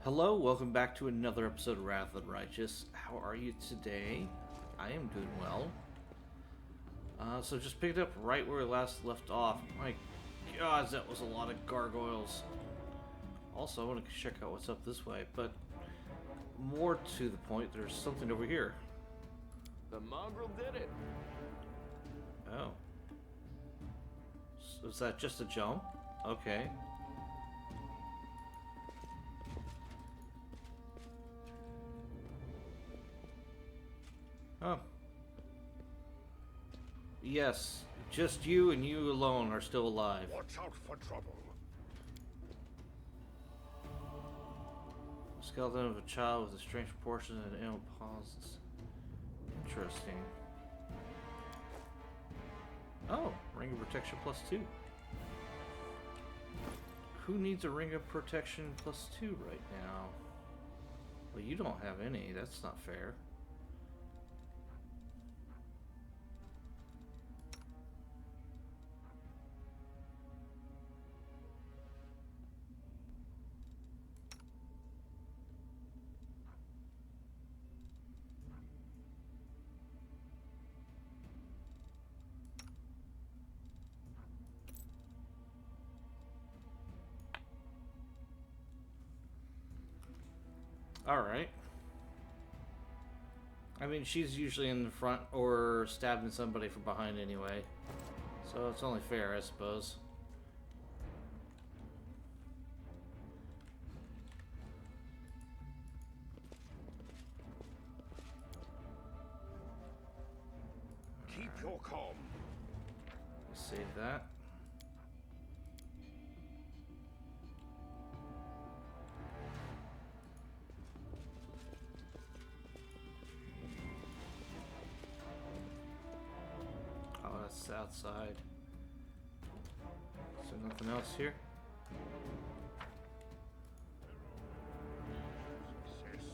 Hello, welcome back to another episode of Wrath of the Righteous. How are you today? I am doing well. So just picked up right where we last left off. My God, that was a lot of gargoyles. Also, I want to check out what's up this way, but more to the point, there's something over here. The mongrel did it. Oh. Was that just a jump? Okay. Oh. Yes, just you and you alone are still alive. Watch out for trouble. Skeleton of a child with a strange proportion and animal pauses. Interesting. Oh, ring of protection +2. Who needs a ring of protection +2 right now? Well, you don't have any. That's not fair. Alright. I mean, she's usually in the front or stabbing somebody from behind anyway. So it's only fair, I suppose. Keep your calm. Save that. Oh, that's outside. Is there nothing else here? Success.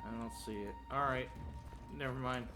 I don't see it. Alright. Never mind.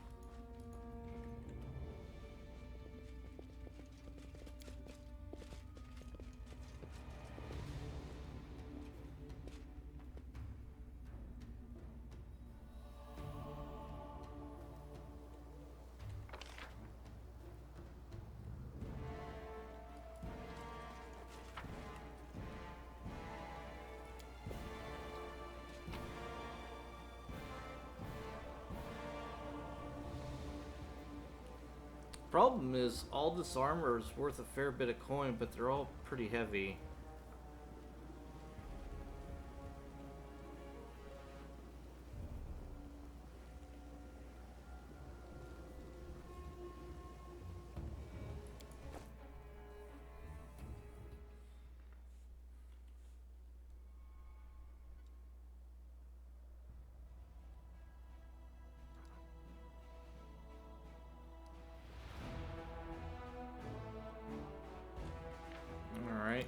Problem is, all this armor is worth a fair bit of coin, but they're all pretty heavy. Alright.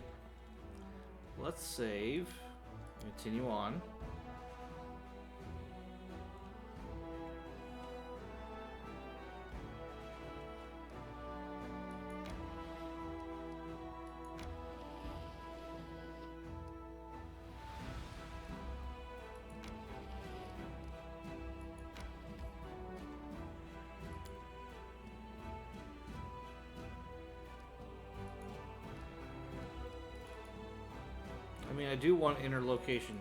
Let's save. Continue on. I mean, I do want inner location.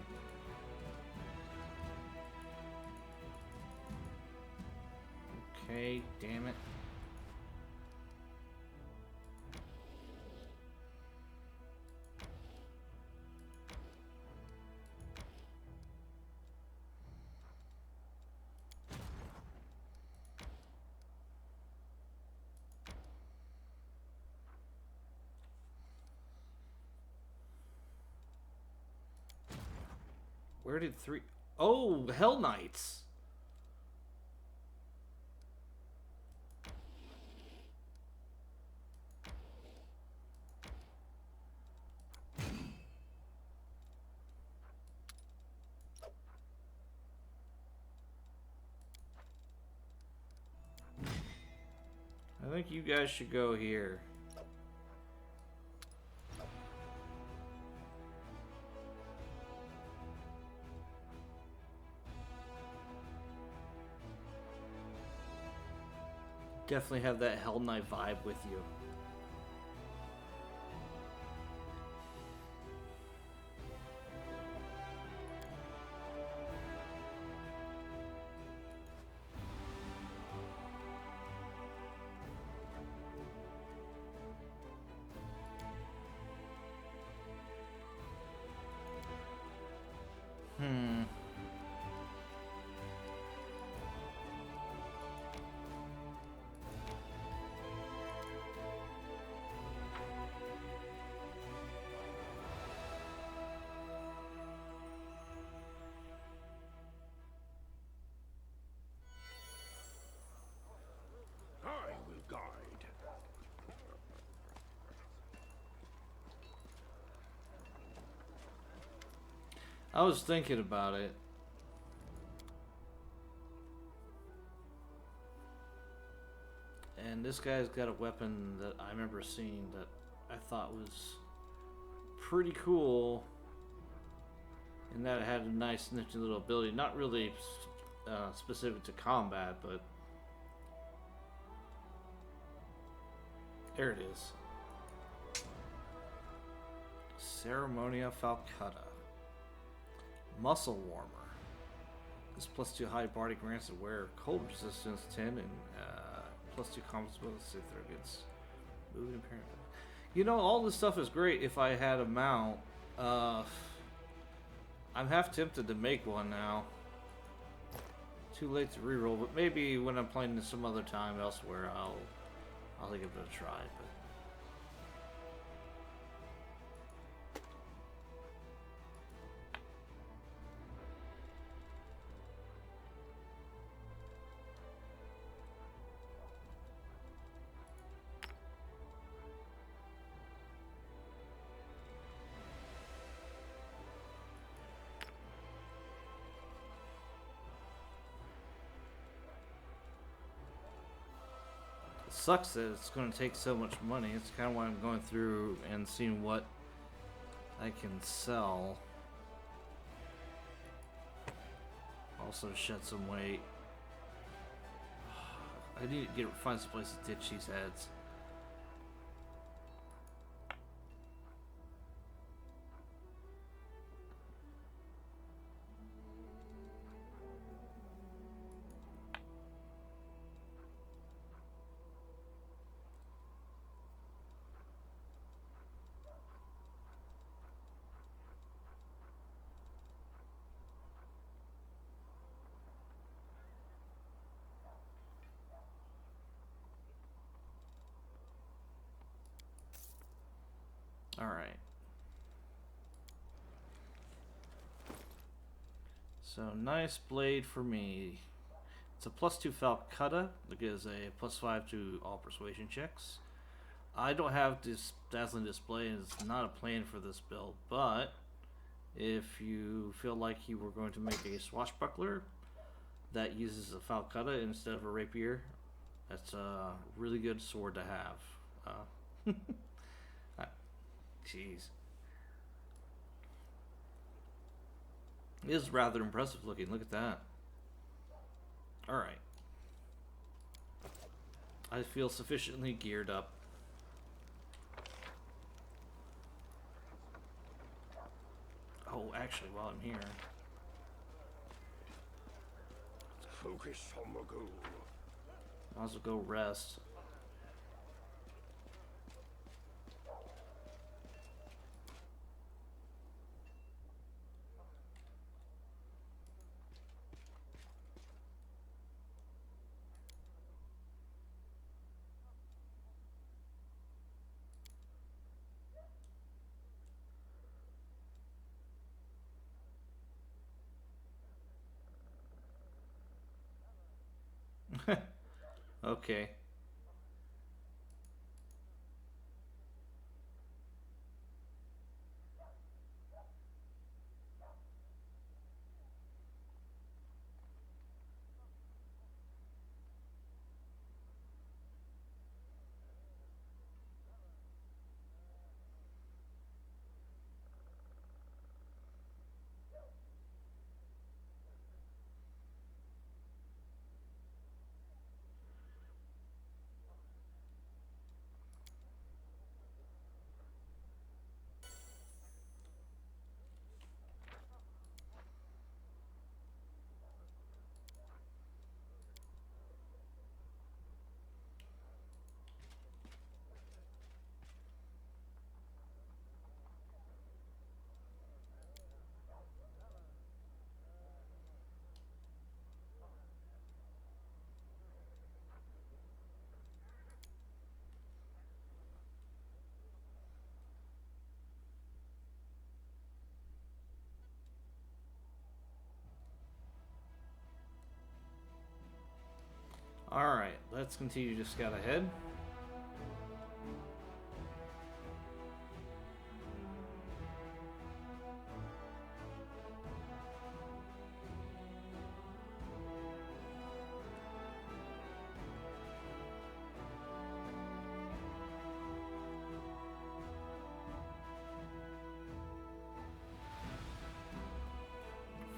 Okay, damn it. Where did three... Oh, Hell Knights! I think you guys should go here. Definitely have that Hell Knight vibe with you. I will guide. I was thinking about it. And this guy's got a weapon that I remember seeing that I thought was pretty cool. And that it had a nice nifty little ability. Not really specific to combat, but... There it is. Ceremonia Falcata. Muscle Warmer. This +2 high body grants a wearer cold resistance 10 and +2 combat bonus if they're against moving impairment. You know, all this stuff is great if I had a mount. I'm half tempted to make one now. Too late to reroll, but maybe when I'm playing this some other time elsewhere, I'll give it a try. But it sucks that it's going to take so much money. It's kind of why I'm going through and seeing what I can sell. Also shed some weight. I need to find some place to ditch these heads. Alright. So, nice blade for me. It's a +2 Falcata that gives a +5 to all persuasion checks. I don't have this dazzling display, and it's not a plan for this build, but if you feel like you were going to make a swashbuckler that uses a Falcata instead of a rapier, that's a really good sword to have. Jeez. It is rather impressive looking. Look at that. Alright. I feel sufficiently geared up. Oh, actually, while I'm here... Focus on the goal. I'll also go rest. Okay. Alright, let's continue to scout ahead.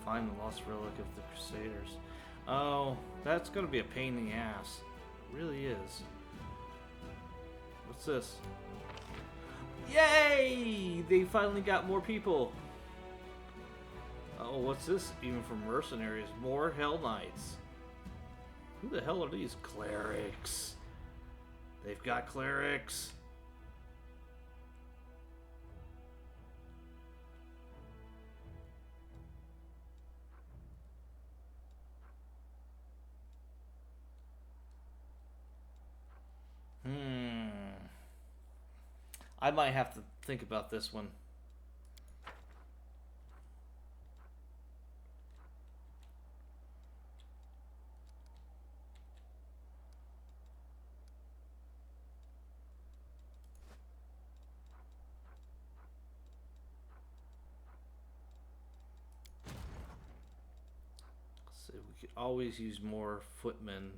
Find the lost relic of the Crusaders. Oh, that's gonna be a pain in the ass. It really is. What's this? Yay! They finally got more people. Oh, what's this? Even from mercenaries. More Hell Knights. Who the hell are these? Clerics. They've got clerics. I might have to think about this one. So we could always use more footmen. And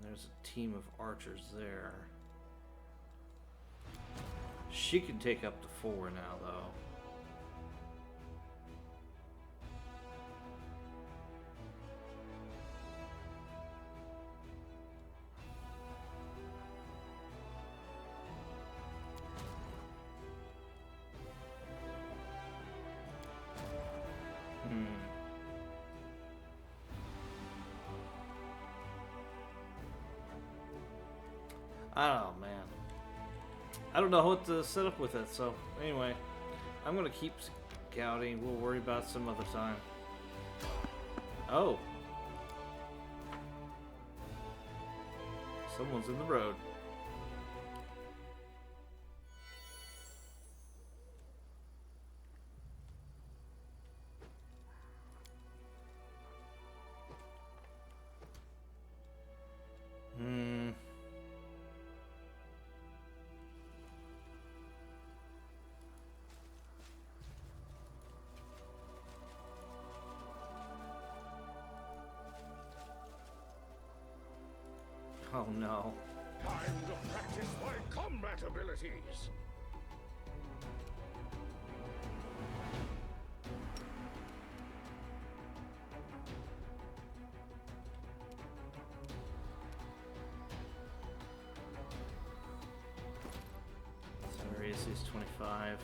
there's a team of archers there. She can take up to 4 now, though. Oh, man. I don't know what to set up with it, so anyway. I'm gonna keep scouting. We'll worry about some other time. Oh. Someone's in the road. Oh no. Time to practice my combat abilities. Sorry, is 25.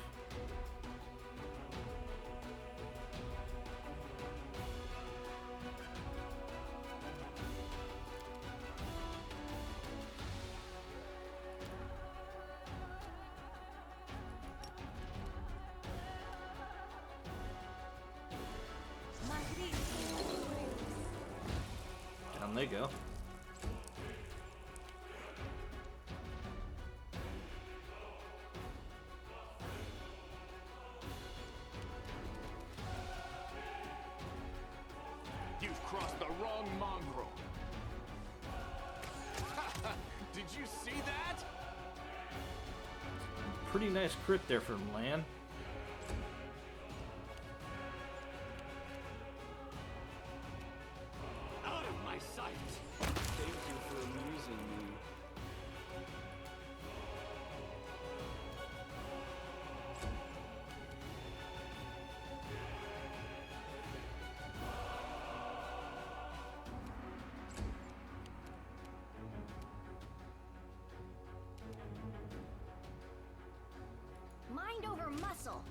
Down they go. You've crossed the wrong mongrel. Did you see that? Pretty nice crit there from Lan. Out of my sight. Thank you for amusing me. Mind over muscle.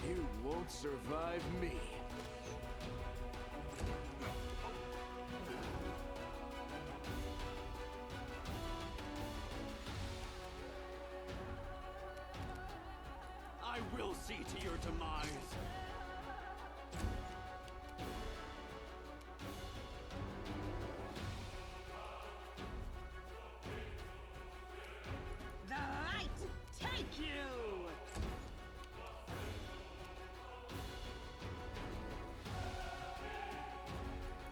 You won't survive me. will see to your demise. The light take you!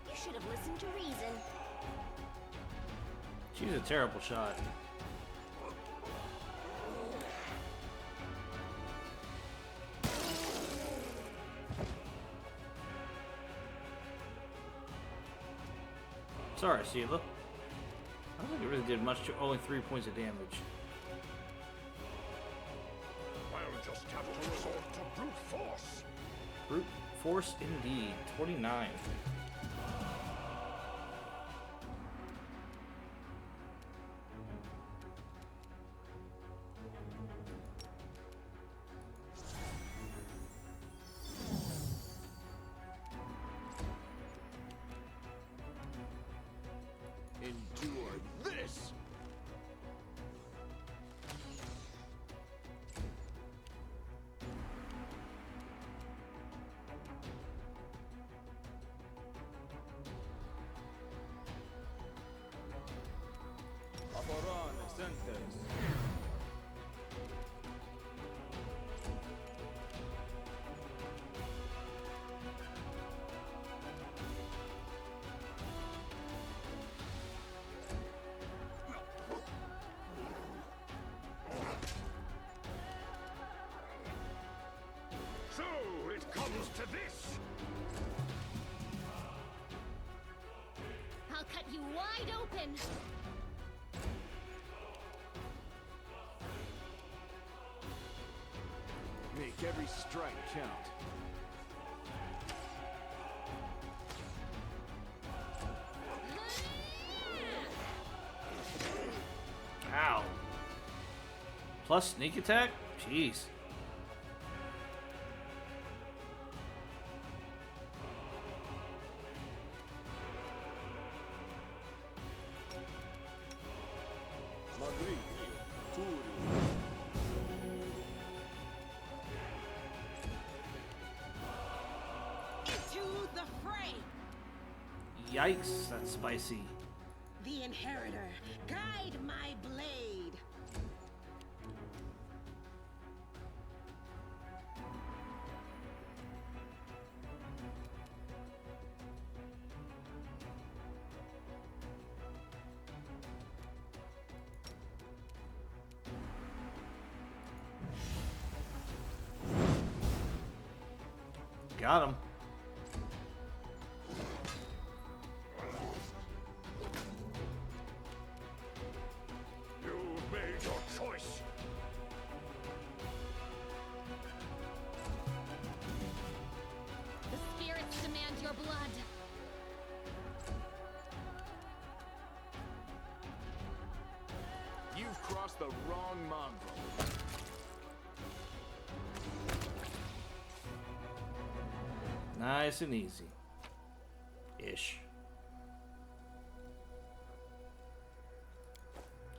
You should have listened to reason. She's a terrible shot. Sorry, Sheila. I don't think it really did much. Only 3 points of damage. I'll just have to resort to brute force. Brute force indeed. 29. Endure this! Aboran Sentes. So it comes to this. I'll cut you wide open. Make every strike count. Ow. Plus sneak attack? Jeez. Madrid, Turi. Into the fray! Yikes, that's spicy. The Inheritor, guide my blade! Got him. You've made your choice. The spirits demand your blood. You've crossed the wrong mongrel. Nice and easy. Ish.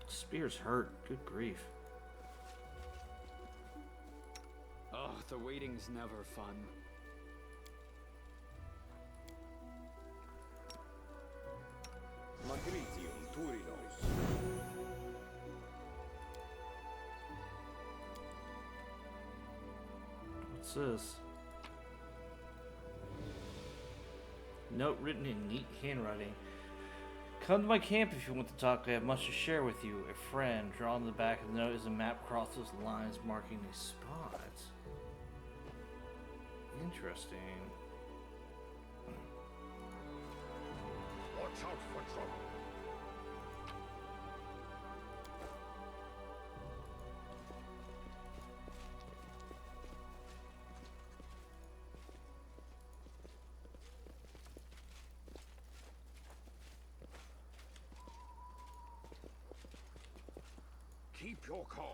Spears hurt. Good grief. Oh, the waiting's never fun. Magritium Turinos. What's this? Note written in neat handwriting. Come to my camp if you want to talk. I have much to share with you. A friend. Drawn on the back of the note is a map across those lines marking a spot. Interesting. Watch out for trouble. Keep your calm.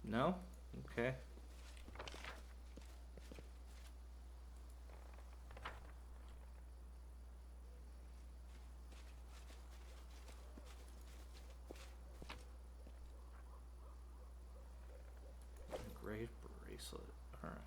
No? Okay. bracelet. Alright.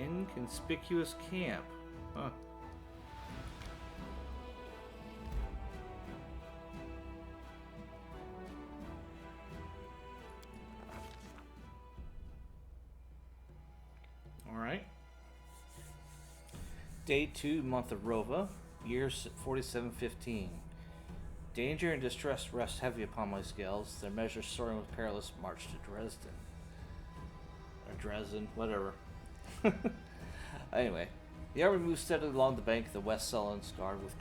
Inconspicuous camp. Huh. Alright. Day 2, month of Rova, year 4715. Danger and distress rest heavy upon my scales, their measures soaring with perilous march to Dresden. Or Dresden, whatever. Anyway, the army moves steadily along the bank of the West Sullen, scarred with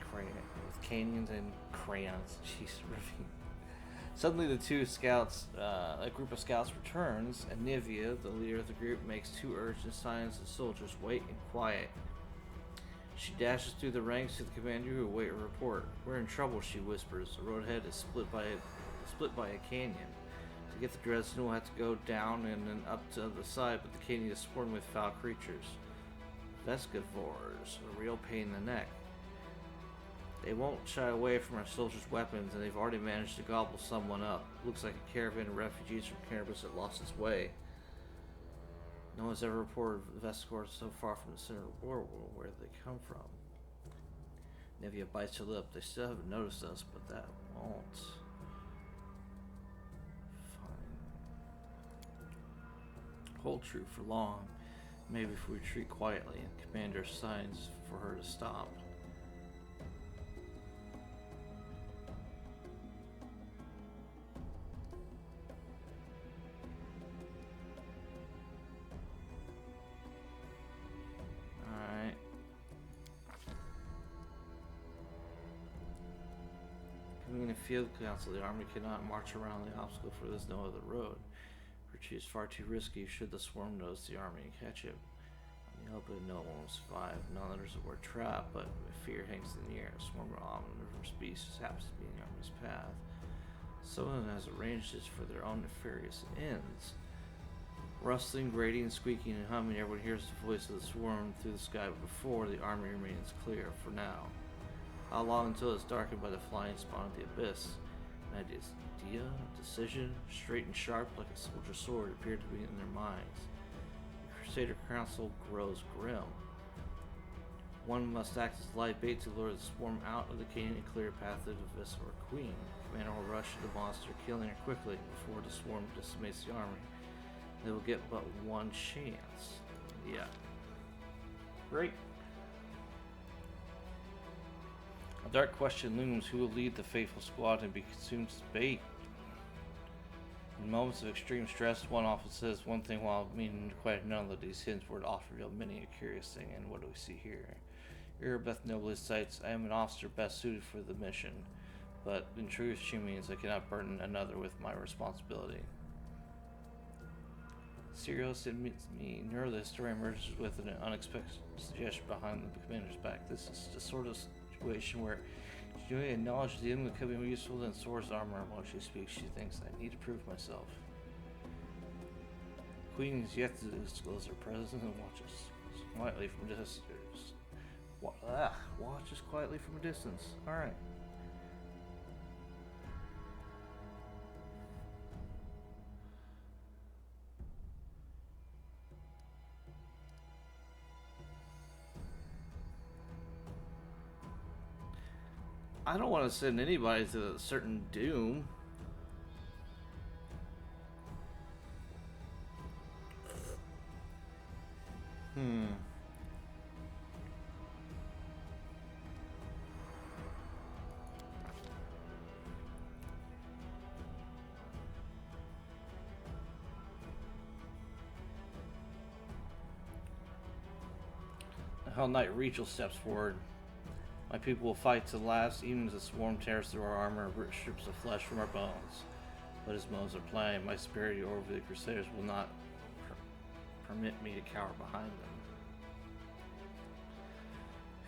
canyons and crayons. Jeez, ravine. Suddenly, a group of scouts returns, and Nivea, the leader of the group, makes 2 urgent signs that soldiers wait and quiet. She dashes through the ranks to the commander who await a report. "We're in trouble," she whispers. "The road ahead is split by a canyon. To get to Dresden, we'll have to go down and then up to the side, but the canyon is swarming with foul creatures. Vescivores, a real pain in the neck. They won't shy away from our soldiers' weapons, and they've already managed to gobble someone up. Looks like a caravan of refugees from Cannabis that lost its way. No one's ever reported Vescivores so far from the center of the war. Where did they come from?" Nevia bites her lip. "They still haven't noticed us, but that won't. Fine. Hold true for long. Maybe if we retreat quietly and Commander signs for her to stop." Alright. Coming in a field council, the army cannot march around the obstacle, for there's no other road. Retreat is far too risky should the swarm notice the army and catch it. On the open, no one will survive. None others were trapped, but fear hangs in the air. A swarm of omnivorous beasts happens to be in the army's path. Someone has arranged this for their own nefarious ends. Rustling, grating, squeaking, and humming, everyone hears the voice of the swarm through the sky, but before the army remains clear for now. How long until it's darkened by the flying spawn of the abyss? An idea, decision, straight and sharp like a soldier's sword, appeared to be in their minds. The Crusader Council grows grim. One must act as light bait to lure the swarm out of the canyon and clear a path to the Viscera Queen. The commander will rush to the monster, killing her quickly before the swarm decimates the army. They will get but one chance. Yeah. Great. A dark question looms: who will lead the faithful squad and be consumed as bait? In moments of extreme stress, one often says one thing while meaning quite another. These hints would often reveal many a curious thing, and what do we see here? Irabeth nobly cites, "I am an officer best suited for the mission," but in truth she means I cannot burden another with my responsibility. Sirius admits me. Nero, the historian, emerges with an unexpected suggestion behind the commander's back. This is the sort of situation where she acknowledges the enemy could be more useful than Sora's armor. While she speaks, she thinks, "I need to prove myself." Queen is yet to disclose her presence and watches quietly from a distance. Watches quietly from a distance. Alright. I don't want to send anybody to a certain doom. Hell Knight Rachel steps forward. My people will fight to the last, even as the swarm tears through our armor and rips strips of flesh from our bones. But as bones are plain, my superiority over the Crusaders will not permit me to cower behind them.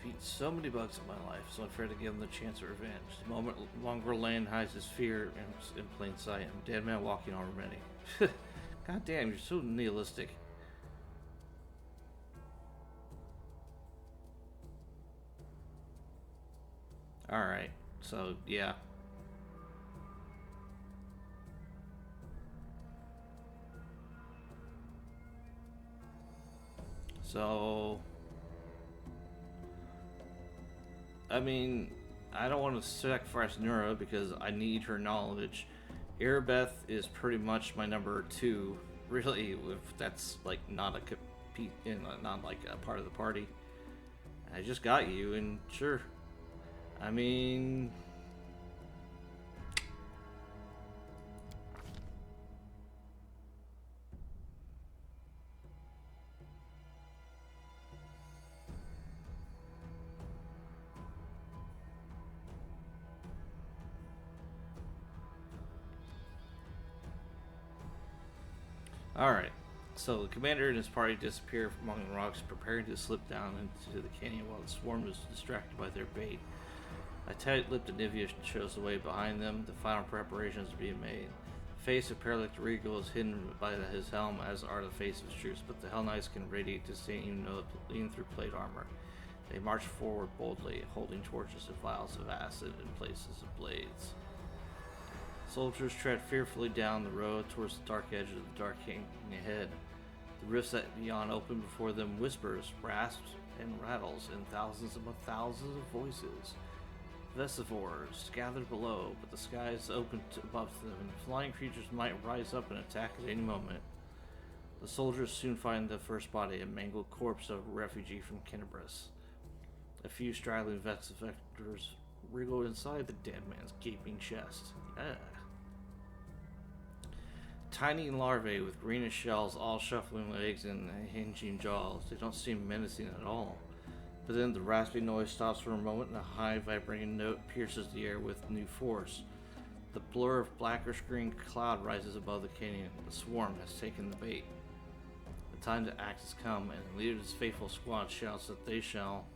I've eaten so many bugs in my life, so I'm fair to give them the chance of revenge. The moment longer Lane hides his fear in plain sight. I'm a dead man walking over many. God damn, you're so nihilistic. Alright, so yeah. So, I mean, I don't want to sacrifice Nura because I need her knowledge. Erebeth is pretty much my number 2, really, if that's like not not like a part of the party. I just got you, and sure. I mean, alright. So the commander and his party disappear among the rocks, preparing to slip down into the canyon while the swarm is distracted by their bait. A tight-lipped Anivia shows the way behind them. The final preparations are being made. The face of Paralytic Regal is hidden by his helm, as are the faces of his troops, but the Hell Knights can radiate disdain even through plate armor. They march forward boldly, holding torches and vials of acid in places of blades. Soldiers tread fearfully down the road towards the dark edge of the dark canyon ahead. The rifts that yawn open before them whispers, rasps, and rattles in thousands upon thousands of voices. Vesivores gathered below, but the sky is open above them, and flying creatures might rise up and attack at any moment. The soldiers soon find the first body, a mangled corpse of a refugee from Kenabris. A few straggling Vesivectors wriggle inside the dead man's gaping chest. Tiny larvae with greenish shells, all shuffling legs and hinging jaws. They don't seem menacing at all. But then the rasping noise stops for a moment and a high vibrating note pierces the air with new force. The blur of blackish green cloud rises above the canyon. The swarm has taken the bait. The time to act has come, and the leader of his faithful squad shouts that they shall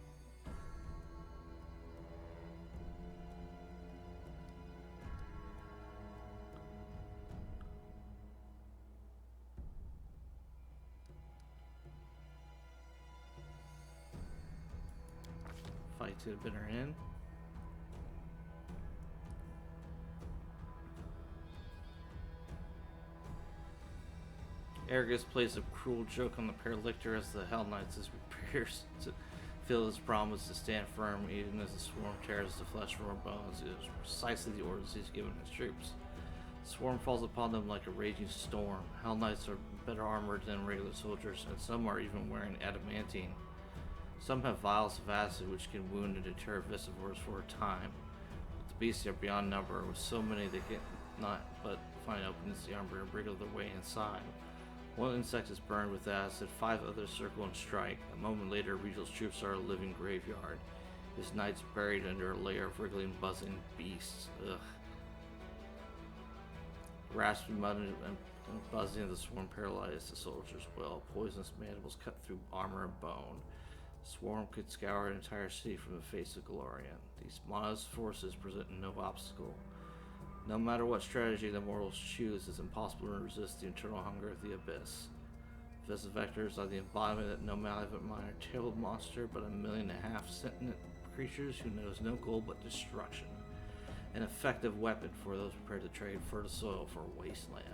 fight to the bitter end. Argus plays a cruel joke on the Paralictor as the Hell Knights prepares to fulfill his promise to stand firm even as the swarm tears the flesh from our bones. It is precisely the orders he's given his troops. The swarm falls upon them like a raging storm. Hell Knights are better armored than regular soldiers, and some are even wearing adamantine. Some have vials of acid which can wound and deter Vesivores for a time. But the beasts are beyond number, with so many they cannot but find openings in the armor and wriggle their way inside. One insect is burned with acid, 5 others circle and strike. A moment later, Regal's troops are a living graveyard, his knights buried under a layer of wriggling, buzzing beasts. Ugh. Rasping mud and buzzing of the swarm paralyzed the soldiers' will. Poisonous mandibles cut through armor and bone. The swarm could scour an entire city from the face of Galorian. These modest forces present no obstacle. No matter what strategy the mortals choose, it's impossible to resist the eternal hunger of the abyss. Vesivectors are the embodiment that no malevolent minor-tailed monster, but 1.5 million sentient creatures who knows no goal but destruction. An effective weapon for those prepared to trade fertile soil for a wasteland.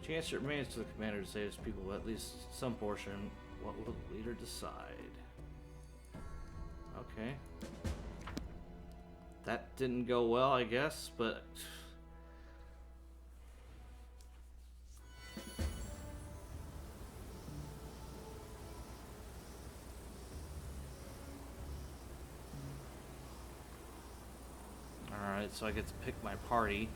Chance remains to the commander to save his people, at least some portion. What will the leader decide? Okay. That didn't go well, I guess, but... Alright, so I get to pick my party.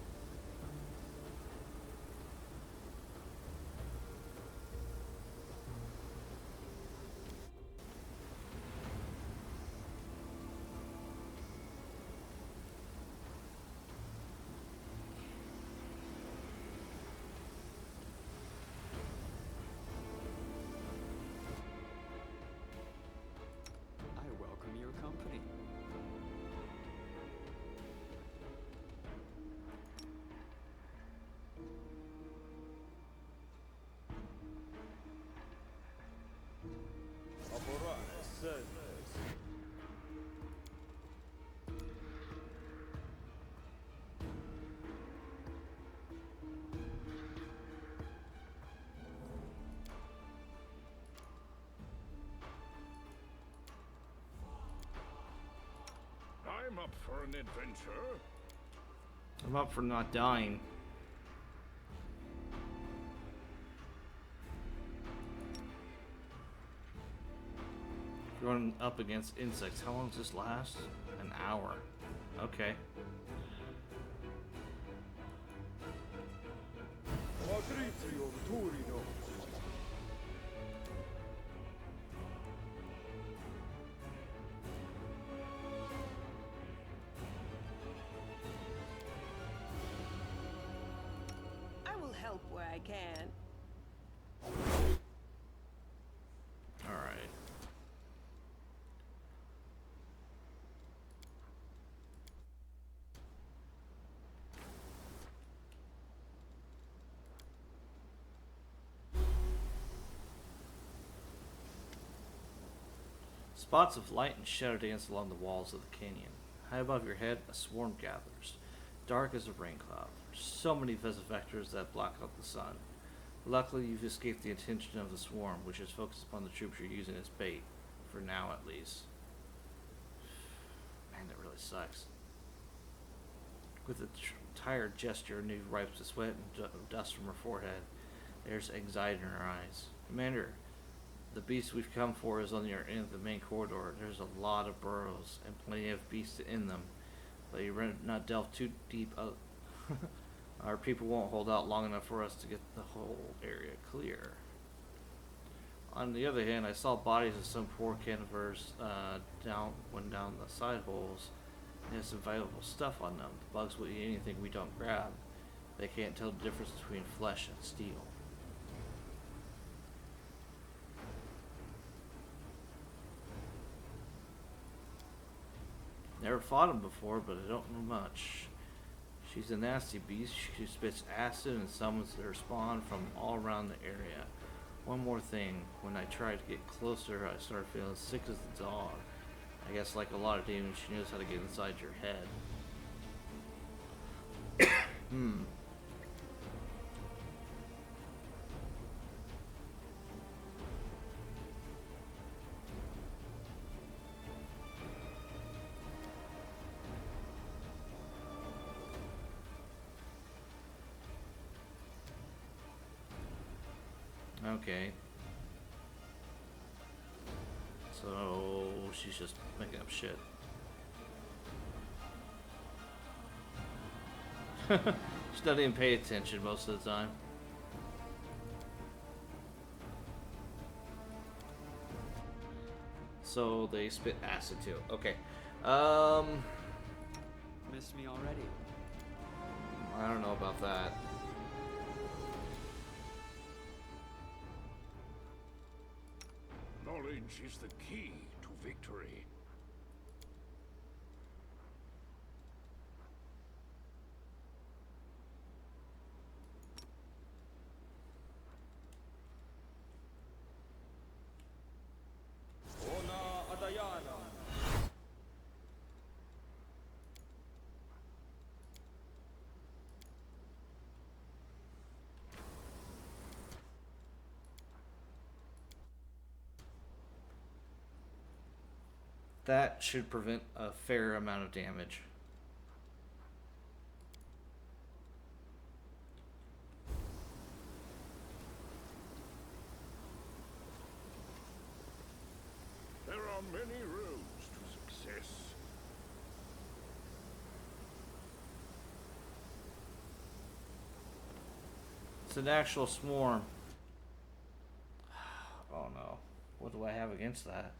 up for an adventure. I'm up for not dying. Going up against insects. How long does this last? An hour. Okay. Patrizio Turino. I will help where I can. Alright. Spots of light and shadow dance along the walls of the canyon. High above your head, a swarm gathers, dark as a rain cloud. So many vectors that block out the sun. Luckily, you've escaped the attention of the swarm, which is focused upon the troops you're using as bait, for now at least. Man, that really sucks. With a tired gesture, Nude wipes the sweat and dust from her forehead. There's anxiety in her eyes. Commander, the beast we've come for is on the end of the main corridor. There's a lot of burrows and plenty of beasts in them, but you better not delve too deep. Our people won't hold out long enough for us to get the whole area clear. On the other hand, I saw bodies of some poor canivers down the side holes. They have some valuable stuff on them. The bugs will eat anything we don't grab. They can't tell the difference between flesh and steel. Never fought him before, but I don't know much. She's a nasty beast. She spits acid and summons their spawn from all around the area. One more thing, when I tried to get closer, I started feeling sick as a dog. I guess like a lot of demons, she knows how to get inside your head. Okay. So she's just making up shit. She doesn't even pay attention most of the time. So they spit acid too. Okay. Missed me already. I don't know about that. Knowledge is the key to victory. Ona Adayana. That should prevent a fair amount of damage. There are many roads to success. It's an actual swarm. Oh no. What do I have against that?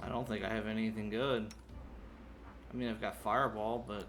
I don't think I have anything good. I mean, I've got Fireball, but...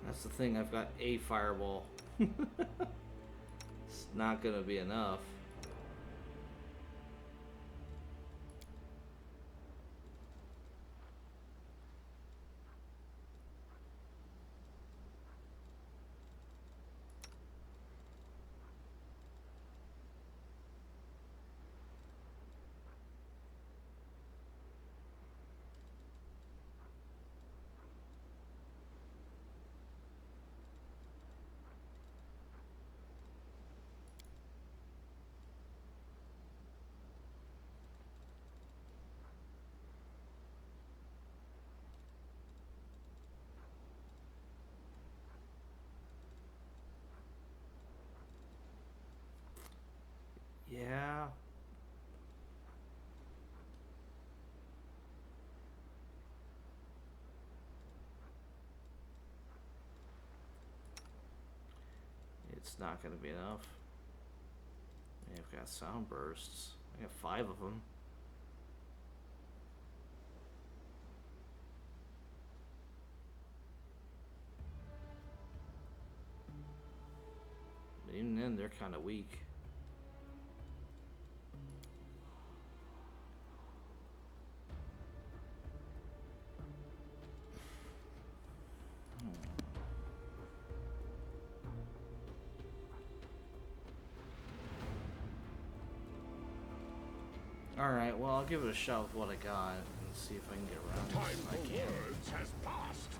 That's the thing, I've got a Fireball. It's not gonna be enough. Yeah. It's not gonna be enough. I've got sound bursts. I got 5 of them. But even then, they're kind of weak. Alright, well, I'll give it a shot with what I got and see if I can get around Time this. for I can. words has passed.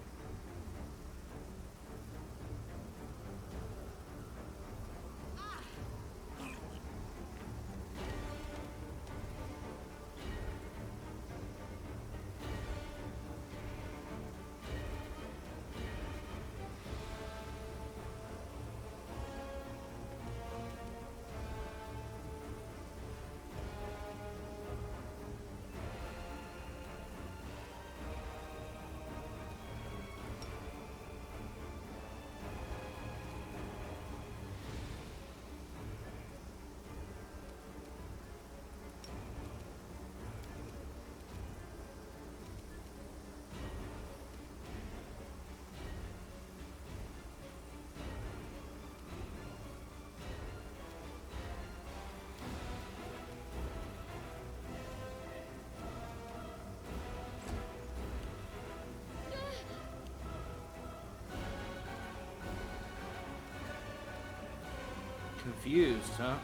Confused, huh?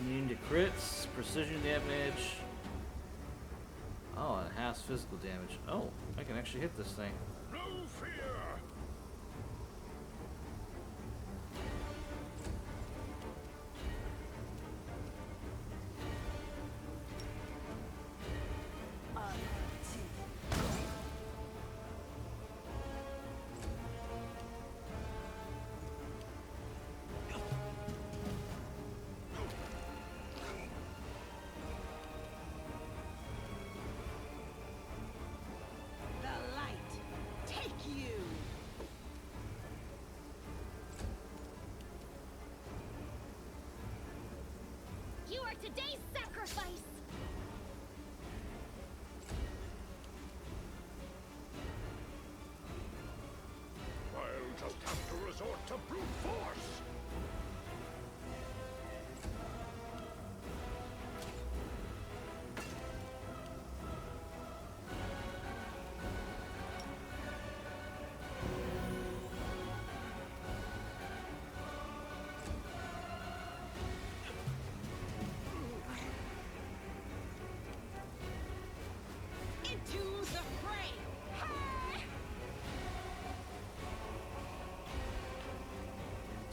Immune to crits, precision damage. Oh, it has physical damage. Oh, I can actually hit this thing. No fear. The light, take you. You are today's sacrifice! I'll just have to resort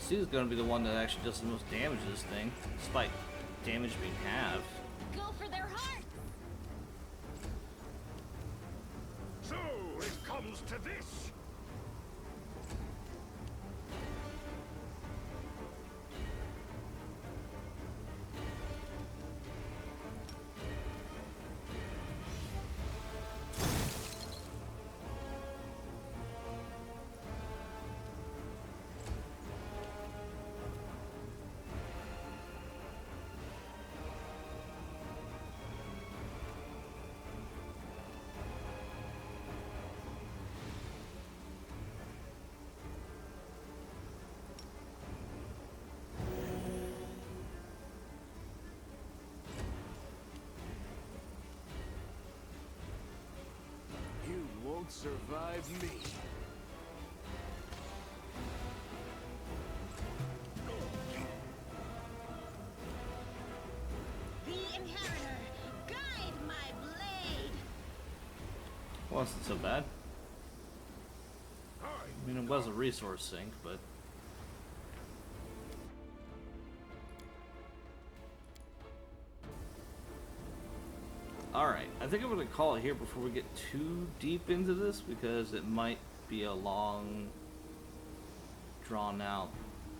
C is going to be the one that actually does the most damage to this thing, despite damage being halved. Go for their hearts! So it comes to this. You won't survive me. The Inheritor, guide my blade. Wasn't so bad. I I mean, it was a resource sink, but... Alright, I think I'm going to call it here before we get too deep into this, because it might be a long, drawn-out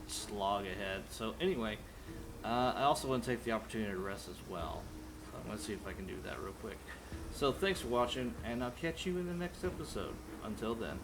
slog ahead. So anyway, I also want to take the opportunity to rest as well. So I'm going to see if I can do that real quick. So thanks for watching, and I'll catch you in the next episode. Until then.